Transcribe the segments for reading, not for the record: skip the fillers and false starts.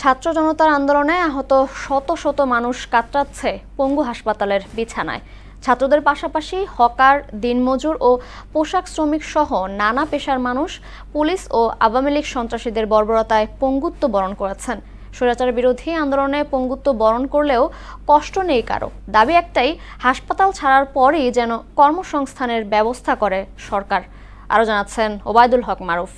ছাত্র জনতার আন্দোলনে আহত শত শত মানুষ কাতরাচ্ছে পঙ্গু হাসপাতালের বিছানায়। ছাত্রদের পাশাপাশি হকার, দিনমজুর ও পোশাক শ্রমিক সহ নানা পেশার মানুষ পুলিশ ও আওয়ামী লীগ সন্ত্রাসীদের বর্বরতায় পঙ্গুত্ব বরণ করেছেন। স্বৈরাচার বিরোধী আন্দোলনে পঙ্গুত্ব বরণ করলেও কষ্ট নেই কারো। দাবি একটাই, হাসপাতাল ছাড়ার পরই যেন কর্মসংস্থানের ব্যবস্থা করে সরকার। আরও জানাচ্ছেন ওবায়দুল হক মারুফ।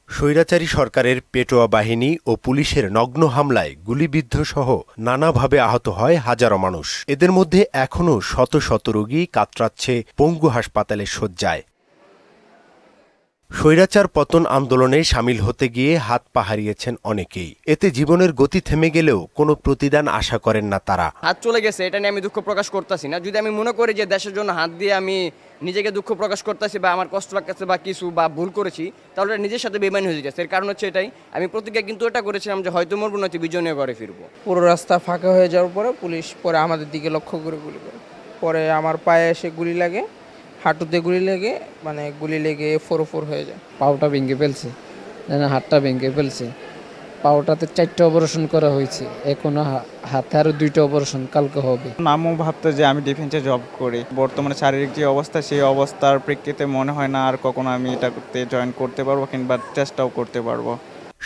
স্বৈরাচারী সরকারের পেটোয়া বাহিনী ও পুলিশের নগ্ন হামলায় গুলিবিদ্ধ সহ নানাভাবে আহত হয় হাজারো মানুষ। এদের মধ্যে এখনও শত শত রোগী কাতরাচ্ছে পঙ্গু হাসপাতালের শয্যায়। স্বৈরাচার পতন আন্দোলনে সামিল হতে গিয়ে হাত পা হারিয়েছেন অনেকেই। এতে জীবনের গতি থেমে গেলেও কোনো প্রতিদান আশা করেন না তারা। হাত চলে গেছে, এটা নিয়ে আমি দুঃখ প্রকাশ করতেছি না। যদি আমি মনে করি যে দেশের জন্য হাত দিয়ে আমি নিজেকে দুঃখ প্রকাশ করতেছি বা আমার কষ্ট লাগতেছে বা কিছু বা ভুল করেছি, তাহলে নিজের সাথে বেমানি হয়ে যাচ্ছে। এর কারণ হচ্ছে এটাই, আমি প্রতিজ্ঞা কিন্তু এটা করেছিলাম যে হয়তো মরবো নয়তো বিজয় করে ফিরবো। পুরো রাস্তা ফাঁকা হয়ে যাওয়ার পরে পুলিশ পরে আমাদের দিকে লক্ষ্য করে গুলি করে, পরে আমার পায়ে এসে গুলি লাগে, হাঁটুতে গুলি লেগে মানে গুলি লেগে 4-4 হয়ে যায়। পাওটা ভেঙে ফেলছে, হাতটা ভেঙে ফেলছে, পাওটাতে 4টা অপারেশন করা হয়েছে, এখনো হাতে আরো 2টা অপারেশন কালকে হবে। নামও ভাবতো যে আমি ডিফেন্সে জব করি, বর্তমানে শারীরিক যে অবস্থা সেই অবস্থার প্রেক্ষিতে মনে হয় না আর কখনো আমি এটাতে জয়েন করতে পারবো কিংবা চেষ্টাও করতে পারবো।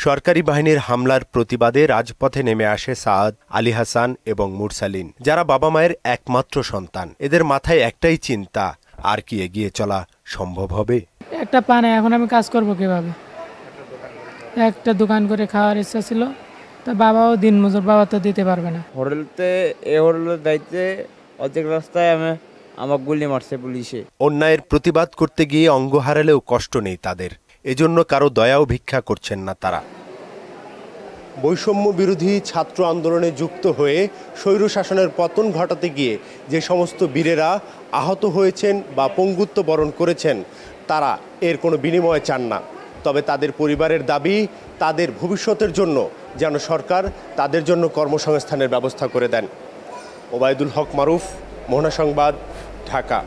সরকারি বাহিনীর হামলার প্রতিবাদে রাজপথে নেমে আসে সাদ, আলী হাসান এবং মুরসালিন, যারা বাবা মায়ের একমাত্র সন্তান। এদের মাথায় একটাই চিন্তা, আর কি এগিয়ে চলা সম্ভব হবে? একটা পানে এখন আমি কাজ করব কিভাবে? একটা দোকান করে খাওয়ার ইচ্ছা ছিল, তা বাবাও দিনমজুর, বাবা তো দিতে পারবে না। হোটেলের দায়িত্বে অর্ধেক রাস্তায় আমার গুলি মারছে পুলিশে। অন্যায়ের প্রতিবাদ করতে গিয়ে অঙ্গ হারালেও কষ্ট নেই তাদের। এজন্য কারো দয়াও ভিক্ষা করছেন না তারা। বৈষম্য বিরোধী ছাত্র আন্দোলনে যুক্ত হয়ে স্বৈরশাসনের পতন ঘটাতে গিয়ে যে সমস্ত বীরেরা আহত হয়েছেন বা পঙ্গুত্ব বরণ করেছেন, তারা এর কোনো বিনিময় চান না। তবে তাদের পরিবারের দাবি, তাদের ভবিষ্যতের জন্য যেন সরকার তাদের জন্য কর্মসংস্থানের ব্যবস্থা করে দেন। ওবায়দুল হক মারুফ, মোহনা সংবাদ, ঢাকা।